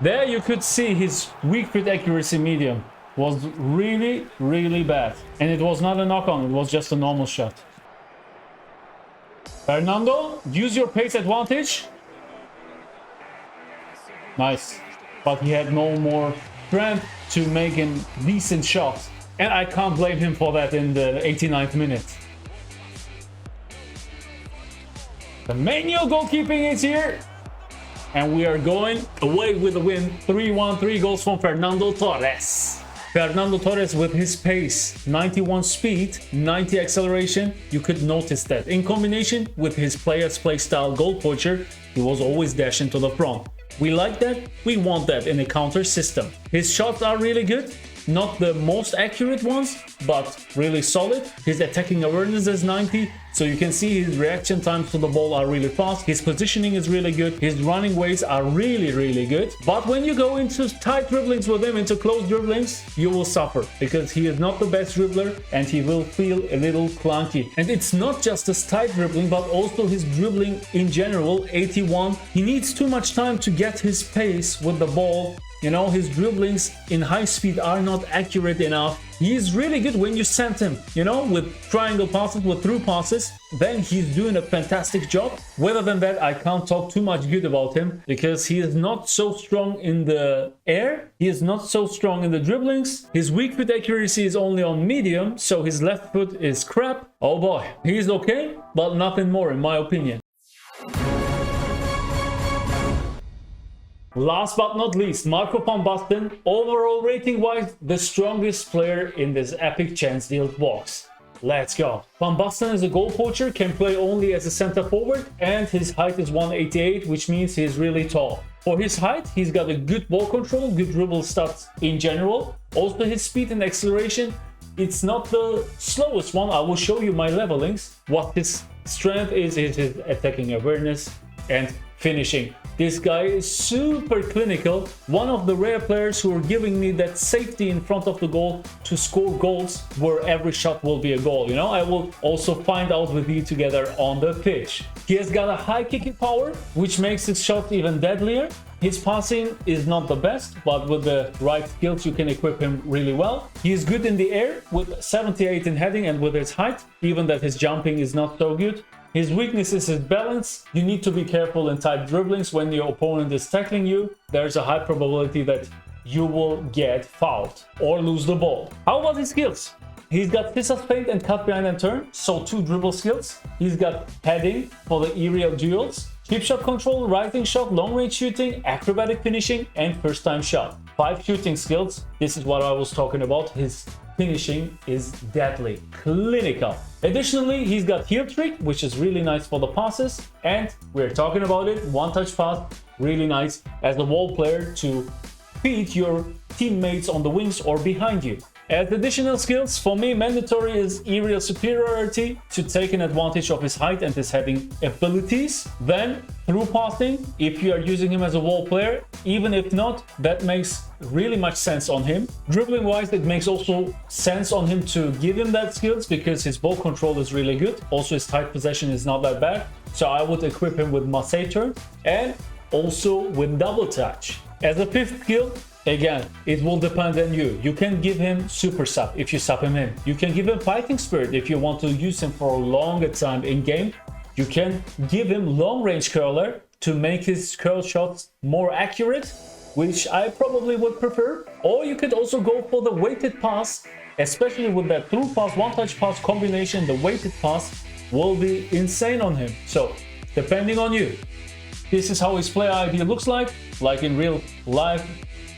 There you could see his weak foot accuracy medium was really bad. And it was not a knock-on, it was just a normal shot. Fernando, use your pace advantage. Nice. But he had no more strength to make a decent shot. And I can't blame him for that in the 89th minute. The manual goalkeeping is here. And we are going away with a win. 3-1, 3 goals from Fernando Torres. Fernando Torres with his pace, 91 speed, 90 acceleration. You could notice that. In combination with his player's play style goal poacher, he was always dashing to the front. We like that. We want that in a counter system. His shots are really good. Not the most accurate ones, but really solid. His attacking awareness is 90, so you can see his reaction times to the ball are really fast. His positioning is really good. His running ways are really good. But when you go into tight dribblings with him, into close dribblings, you will suffer, because he is not the best dribbler and he will feel a little clunky. And it's not just his tight dribbling, but also his dribbling in general. 81, he needs too much time to get his pace with the ball You know, his dribblings in high speed are not accurate enough. He is really good when you send him, you know, with triangle passes, with through passes. Then he's doing a fantastic job. Other than that, I can't talk too much good about him because he is not so strong in the air. He is not so strong in the dribblings. His weak foot accuracy is only on medium, so his left foot is crap. Oh boy, he's okay, but nothing more in my opinion. Last but not least, Marco van Basten, overall rating wise, the strongest player in this epic chance deal box. Let's go. Van Basten is a goal poacher, can play only as a center forward, and his height is 188, which means he's really tall. For his height, he's got a good ball control, good dribble stats in general. Also his speed and acceleration, it's not the slowest one. I will show you my levelings. What his strength is his attacking awareness and finishing. This guy is super clinical, one of the rare players who are giving me that safety in front of the goal to score goals where every shot will be a goal. You know, I will also find out with you together on the pitch. He has got a high kicking power, which makes his shot even deadlier. His passing is not the best, but with the right skills you can equip him really well. He is good in the air with 78 in heading and with his height, even that his jumping is not so good. His weakness is his balance. You need to be careful in tight dribblings when your opponent is tackling you. There's a high probability that you will get fouled or lose the ball. How about his skills? He's got scissors feint and cut behind and turn, so 2 dribble skills. He's got heading for the aerial duels, chip shot control, rising shot, long range shooting, acrobatic finishing, and first time shot. 5 shooting skills. This is what I was talking about. His finishing is deadly, clinical. Additionally, he's got heel trick, which is really nice for the passes, and we're talking about it, one touch pass, really nice as a wall player to feed your teammates on the wings or behind you. As additional skills, for me, mandatory is aerial superiority to take an advantage of his height and his heading abilities. Then through passing, if you are using him as a wall player, even if not, that makes really much sense on him. Dribbling wise, it makes also sense on him to give him that skills because his ball control is really good. Also his tight possession is not that bad. So I would equip him with Mednasah turn and also with double touch. As a 5th skill, again, it will depend on you. You can give him super sub if you sub him in. You can give him fighting spirit if you want to use him for a longer time in game. You can give him long range curler to make his curl shots more accurate, which I probably would prefer. Or you could also go for the weighted pass, especially with that through pass, one touch pass combination. The weighted pass will be insane on him. So depending on you. This is how his player ID looks like in real life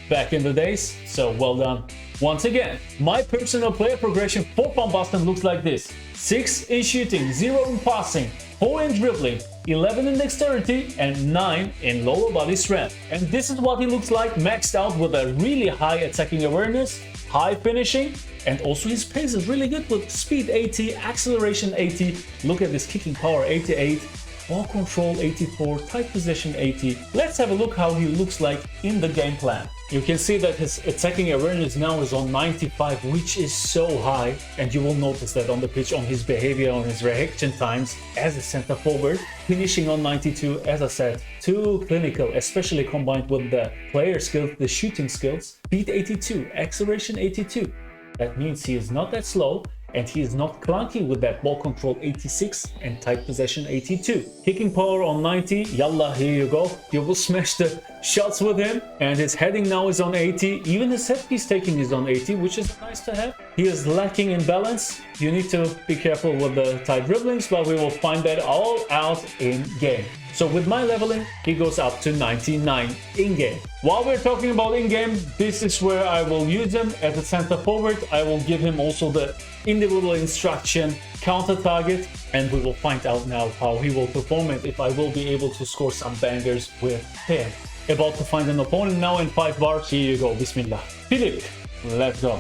back in the days. So well done. Once again, my personal player progression for Van Basten looks like this: 6 in shooting, 0 in passing, 4 in dribbling, 11 in dexterity, and 9 in lower body strength. And this is what he looks like maxed out with a really high attacking awareness, high finishing, and also his pace is really good with speed 80, acceleration 80. Look at this kicking power 88. Ball control 84, tight possession 80. Let's have a look how he looks like in the game plan. You can see that his attacking awareness now is on 95, which is so high, and you will notice that on the pitch, on his behavior, on his reaction times as a center forward. Finishing on 92, as I said, too clinical, especially combined with the player skills, the shooting skills. Speed 82, acceleration 82. That means he is not that slow, and he is not clunky with that ball control 86 and tight possession 82. Kicking power on 90, yalla, here you go. You will smash the shots with him. And his heading now is on 80. Even his set piece taking is on 80, which is nice to have. He is lacking in balance. You need to be careful with the tight dribblings, but we will find that all out in game. So with my leveling, he goes up to 99 in-game. While we're talking about in-game, this is where I will use him as a center forward. I will give him also the individual instruction counter target, and we will find out now how he will perform it, if I will be able to score some bangers with him. About to find an opponent now in 5 bars. Here you go, bismillah. Philip, let's go.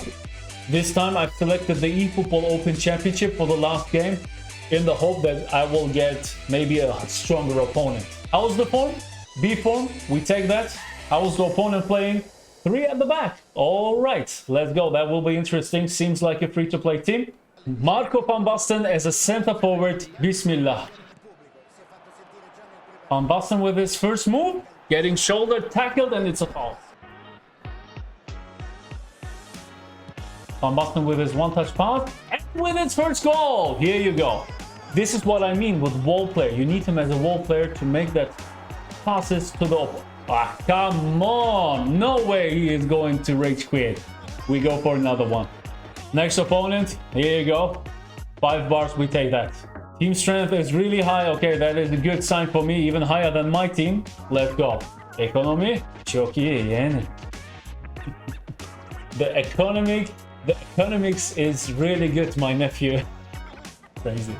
This time I've selected the eFootball Open Championship for the last game, in the hope that I will get maybe a stronger opponent. How's the form? B form, we take that. How's the opponent playing? 3 at the back. All right, let's go. That will be interesting. Seems like a free-to-play team. Marco van Basten as a center forward. Bismillah. Van Basten with his first move, getting shoulder tackled, and it's a foul. Van Basten with his one-touch pass and with his first goal. Here you go. This is what I mean with wall player. You need him as a wall player to make that passes to the opponent. Ah, come on. No way he is going to rage quit. We go for another one. Next opponent. Here you go. 5 bars, we take that. Team strength is really high. Okay, that is a good sign for me. Even higher than my team. Let's go. Economy. Çok iyi yani. The economics is really good, my nephew. Crazy.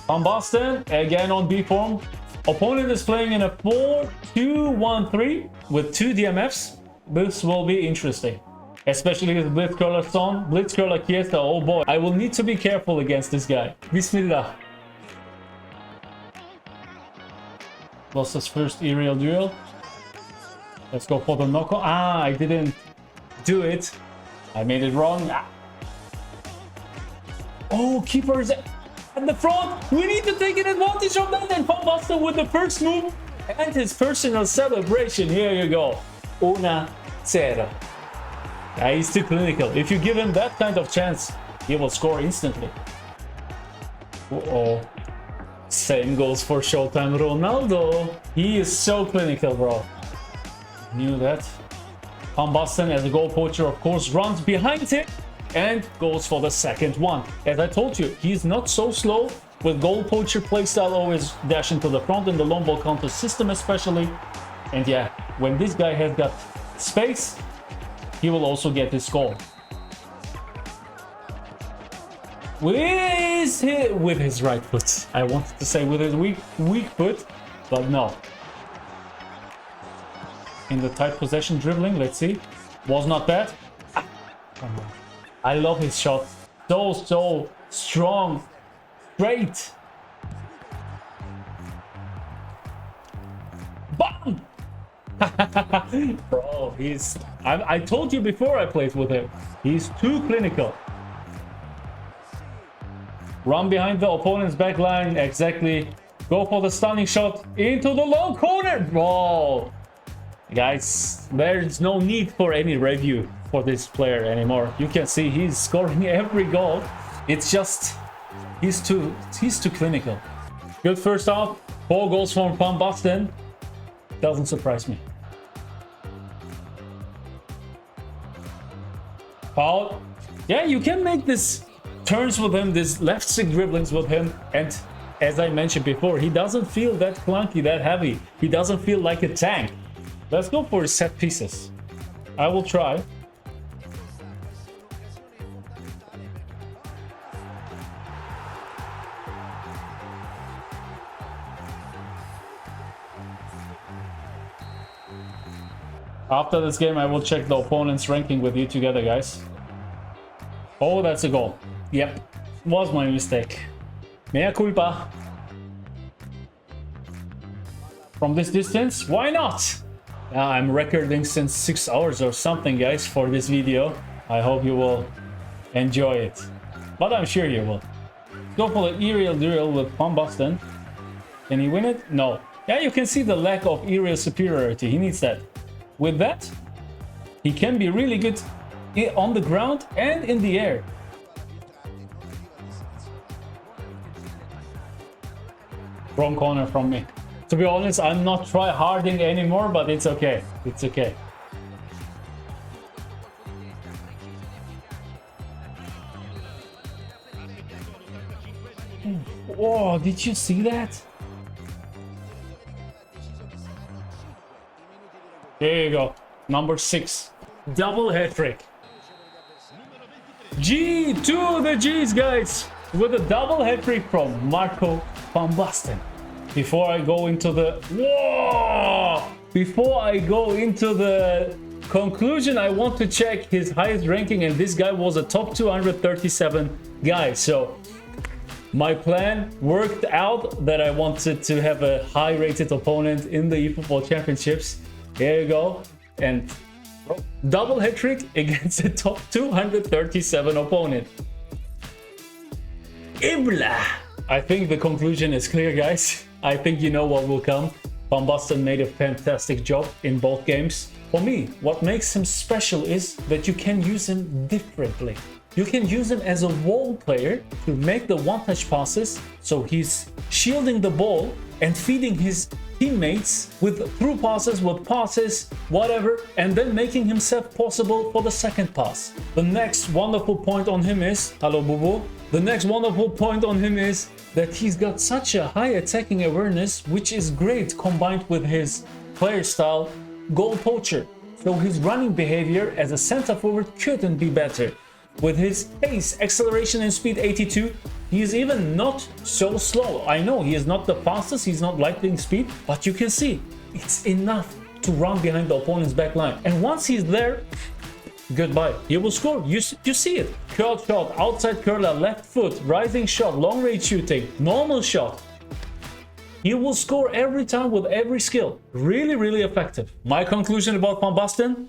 Van Basten, again on B form. Opponent is playing in a 4-2-1-3 with 2 DMFs. This will be interesting. Especially with Blitzcurler Son, Blitzcurler Kieta. Oh boy, I will need to be careful against this guy. Bismillah. Lost his first aerial duel. Let's go for the knockout. Ah, I didn't do it. I made it wrong. Ah. Oh, keeper is at the front. We need to take an advantage of that. And Van Basten with the first move and his personal celebration. Here you go. 1-0. Yeah, he's too clinical. If you give him that kind of chance, he will score instantly. Uh-oh. Same goes for Showtime Ronaldo. He is so clinical, bro. Knew that. Van Basten, as a goal poacher, of course, runs behind him and goes for the second one. As I told you, he's not so slow. With goal poacher playstyle, always dash into the front in the long ball counter system especially. And yeah, when this guy has got space, he will also get his goal. With his right foot. I wanted to say with his weak foot, but no. In the tight possession dribbling, let's see. Was not bad. I love his shot. So strong. Straight. Bam! Bro, I told you before I played with him. He's too clinical. Run behind the opponent's back line. Exactly. Go for the stunning shot into the long corner. Bro. Guys, there's no need for any review for this player anymore. You can see he's scoring every goal. It's just he's too clinical. Good first half. 4 goals from Van Basten. Doesn't surprise me. Foul. Yeah, you can make this turns with him, this left stick dribblings with him, and as I mentioned before, he doesn't feel that clunky, that heavy. He doesn't feel like a tank. Let's go for set pieces. I will try. After this game, I will check the opponent's ranking with you together, guys. Oh, that's a goal. Yep, was my mistake. Mea culpa. From this distance, why not? I'm recording since 6 hours or something, guys, for this video. I hope you will enjoy it. But I'm sure you will. Go for the aerial duel with Van Basten. Can he win it? No. Yeah, you can see the lack of aerial superiority. He needs that. With that, he can be really good on the ground and in the air. Wrong corner from me. To be honest, I'm not try-harding anymore, but it's okay. It's okay. Oh, did you see that? There you go. Number 6. Double hat-trick. G to the G's, guys. With a double hat-trick from Marco Van Basten. Before I go into the... Whoa! Before I go into the conclusion, I want to check his highest ranking, and this guy was a top 237 guy. So my plan worked out that I wanted to have a high-rated opponent in the eFootball Championships. Here you go. And double hat-trick against a top 237 opponent. Ibla! I think the conclusion is clear, guys. I think you know what will come. Van Basten made a fantastic job in both games. For me, what makes him special is that you can use him differently. You can use him as a wall player to make the one-touch passes, so he's shielding the ball and feeding his teammates with through passes, with passes, whatever, and then making himself possible for the second pass. The next wonderful point on him is, hello Bubu, the next wonderful point on him is that he's got such a high attacking awareness, which is great combined with his player style, goal poacher. So his running behavior as a center forward couldn't be better. With his pace, acceleration and speed 82, he is even not so slow. I know he is not the fastest, he's not lightning speed, but you can see it's enough to run behind the opponent's back line. And once he's there, goodbye. He will score. You see it. Curl shot, outside curler, left foot, rising shot, long range shooting, normal shot. He will score every time with every skill. Really, really effective. My conclusion about Van Basten?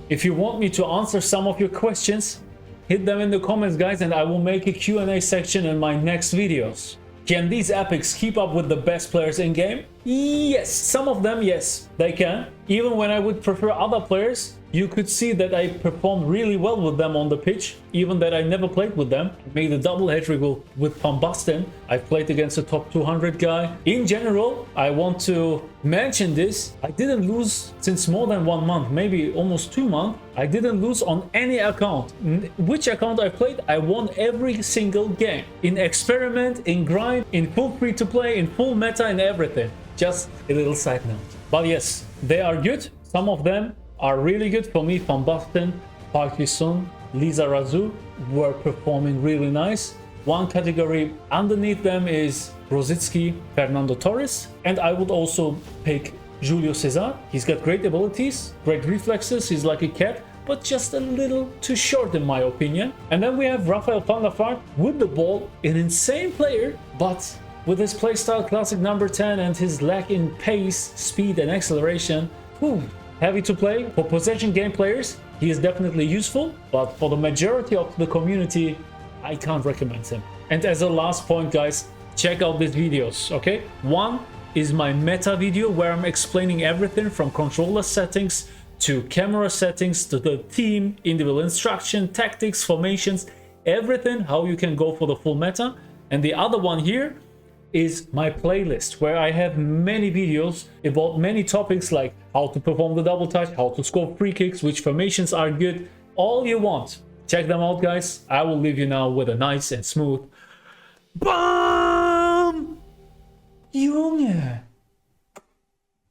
If you want me to answer some of your questions, hit them in the comments, guys, and I will make a Q&A section in my next videos. Can these epics keep up with the best players in game? Yes, some of them, yes, they can. Even when I would prefer other players, you could see that I performed really well with them on the pitch, even that I never played with them. I made a double hat-trick with Van Basten. I played against a top 200 guy. In general, I want to mention this. I didn't lose since more than 1 month, maybe almost 2 months. I didn't lose on any account. Which account I played, I won every single game. In experiment, in grind, in full free-to-play, in full meta, and everything. Just a little side note. But yes, they are good. Some of them are really good. For me, Van Basten, Parkinson, Lizerazu were performing really nice. One category underneath them is Rosicky, Fernando Torres, and I would also pick Julio César. He's got great abilities, great reflexes, he's like a cat, but just a little too short in my opinion. And then we have Rafael van der Vaart with the ball, an insane player, but with his playstyle classic number 10 and his lack in pace, speed and acceleration, heavy to play. For possession game players, he is definitely useful, but for the majority of the community, I can't recommend him. And as a last point, guys, check out these videos, okay? One is my meta video where I'm explaining everything from controller settings to camera settings to the team, individual instruction, tactics, formations, everything, how you can go for the full meta. And the other one here is my playlist where I have many videos about many topics like how to perform the double touch, how to score free kicks, which formations are good, all you want. Check them out, guys. I will leave you now with a nice and smooth BAM! Junge!